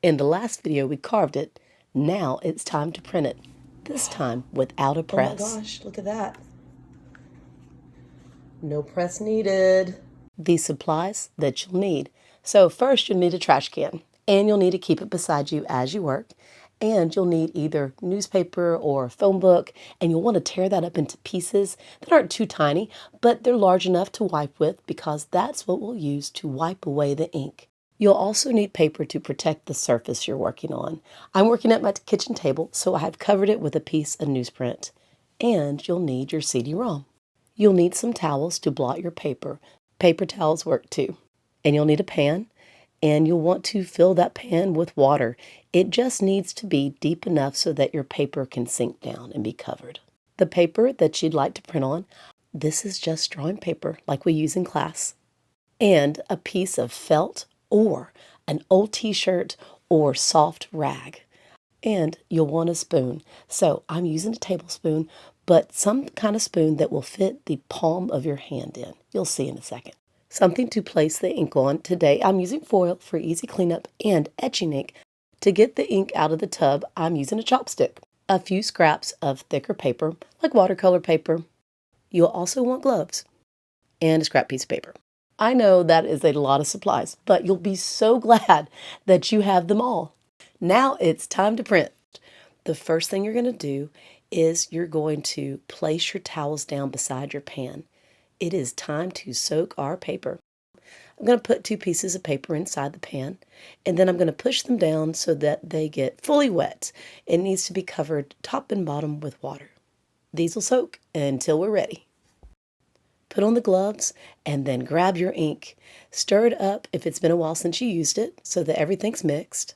In the last video, we carved it. Now it's time to print it. This time without a press. Oh my gosh, look at that. No press needed. The supplies that you'll need. So first you'll need a trash can, and you'll need to keep it beside you as you work. And you'll need either newspaper or a phone book, and you'll want to tear that up into pieces that aren't too tiny, but they're large enough to wipe with, because that's what we'll use to wipe away the ink. You'll also need paper to protect the surface you're working on. I'm working at my kitchen table, so I have covered it with a piece of newsprint. And you'll need your CD-Rom. You'll need some towels to blot your paper. Paper towels work too. And you'll need a pan, and you'll want to fill that pan with water. It just needs to be deep enough so that your paper can sink down and be covered. The paper that you'd like to print on, this is just drawing paper like we use in class. And a piece of felt or an old t-shirt or soft rag. And you'll want a spoon. So I'm using a tablespoon, but some kind of spoon that will fit the palm of your hand in. You'll see in a second. Something to place the ink on. Today I'm using foil for easy cleanup and etching ink. To get the ink out of the tub, I'm using a chopstick. A few scraps of thicker paper, like watercolor paper. You'll also want gloves and a scrap piece of paper. I know that is a lot of supplies, but you'll be so glad that you have them all. Now it's time to print. The first thing you're going to do is you're going to place your towels down beside your pan. It is time to soak our paper. I'm going to put 2 pieces of paper inside the pan, and then I'm going to push them down so that they get fully wet. It needs to be covered top and bottom with water. These will soak until we're ready. Put on the gloves and then grab your ink. Stir it up if it's been a while since you used it so that everything's mixed.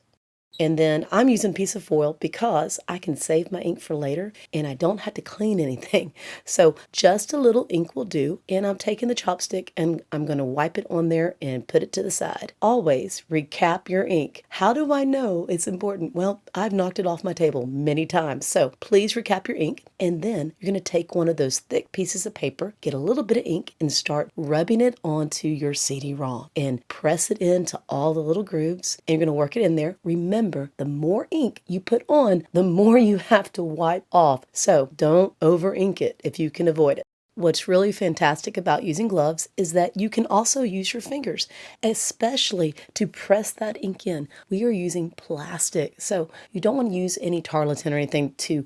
And then I'm using a piece of foil because I can save my ink for later and I don't have to clean anything. So just a little ink will do. And I'm taking the chopstick and I'm going to wipe it on there and put it to the side. Always recap your ink. How do I know it's important? Well, I've knocked it off my table many times. So please recap your ink. And then you're going to take one of those thick pieces of paper, get a little bit of ink, and start rubbing it onto your CD-Rom and press it into all the little grooves. And you're going to work it in there. Remember, the more ink you put on, the more you have to wipe off. So don't over ink it if you can avoid it. What's really fantastic about using gloves is that you can also use your fingers, especially to press that ink in. We are using plastic, so you don't want to use any tarlatan or anything to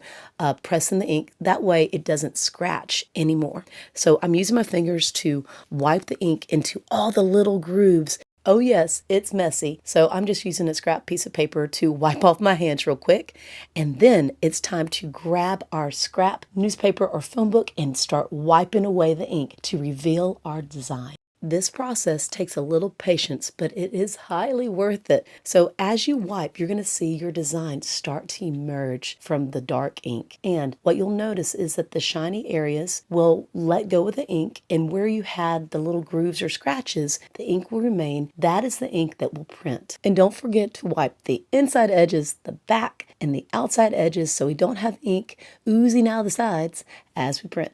press in the ink. That way it doesn't scratch anymore. So I'm using my fingers to wipe the ink into all the little grooves. Oh yes, it's messy, so I'm just using a scrap piece of paper to wipe off my hands real quick. And then it's time to grab our scrap newspaper or phone book and start wiping away the ink to reveal our design. This process takes a little patience, but it is highly worth it. So as you wipe, you're going to see your design start to emerge from the dark ink. And what you'll notice is that the shiny areas will let go of the ink, and where you had the little grooves or scratches, the ink will remain. That is the ink that will print. And don't forget to wipe the inside edges, the back, and the outside edges so we don't have ink oozing out of the sides as we print.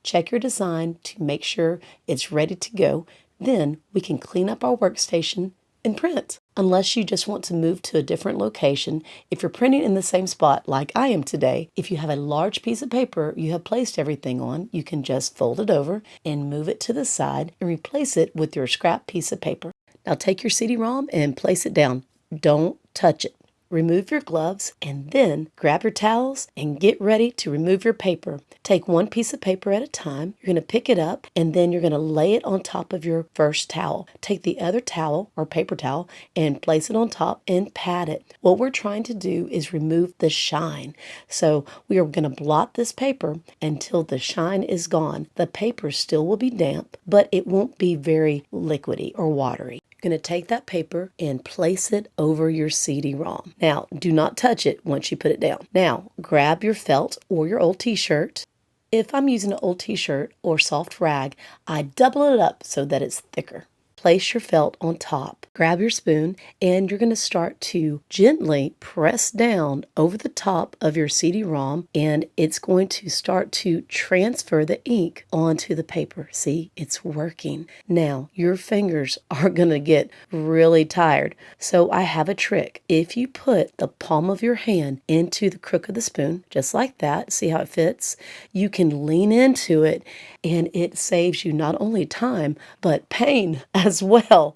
Check your design to make sure it's ready to go. Then we can clean up our workstation and print. Unless you just want to move to a different location, if you're printing in the same spot like I am today, if you have a large piece of paper you have placed everything on, you can just fold it over and move it to the side and replace it with your scrap piece of paper. Now take your CD-Rom and place it down. Don't touch it. Remove your gloves and then grab your towels and get ready to remove your paper. Take one piece of paper at a time. You're going to pick it up and then you're going to lay it on top of your first towel. Take the other towel or paper towel and place it on top and pat it. What we're trying to do is remove the shine. So we are going to blot this paper until the shine is gone. The paper still will be damp, but it won't be very liquidy or watery. Going to take that paper and place it over your CD-Rom. Now, do not touch it once you put it down. Now, grab your felt or your old t-shirt. If I'm using an old t-shirt or soft rag, I double it up so that it's thicker. place your felt on top. Grab your spoon and you're going to start to gently press down over the top of your CD-ROM, and it's going to start to transfer the ink onto the paper. See, it's working. Now, your fingers are going to get really tired. So I have a trick. If you put the palm of your hand into the crook of the spoon, just like that, see how it fits? You can lean into it and it saves you not only time, but pain as well.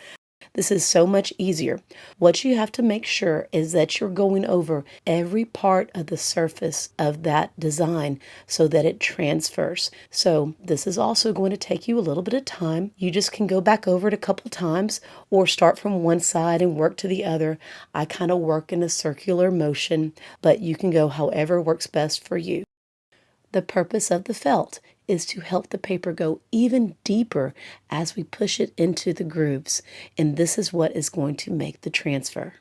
This is so much easier. What you have to make sure is that you're going over every part of the surface of that design so that it transfers. So this is also going to take you a little bit of time. You just can go back over it a couple times or start from one side and work to the other. I kind of work in a circular motion, but you can go however works best for you. The purpose of the felt is to help the paper go even deeper as we push it into the grooves, and this is what is going to make the transfer.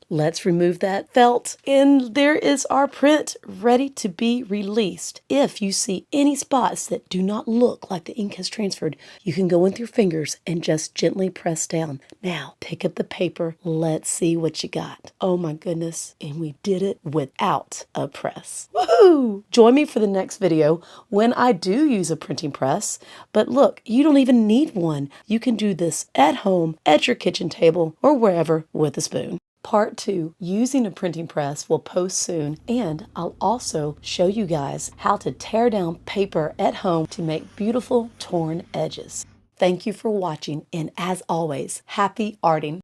Let's remove that felt, and there is our print ready to be released. If you see any spots that do not look like the ink has transferred, you can go with your fingers and just gently press down. Now, pick up the paper. Let's see what you got. Oh my goodness, and we did it without a press. Woohoo! Join me for the next video when I do use a printing press. But look, you don't even need one. You can do this at home, at your kitchen table, or wherever with a spoon. Part 2, using a printing press, will post soon, and I'll also show you guys how to tear down paper at home to make beautiful torn edges. Thank you for watching, and as always, happy arting!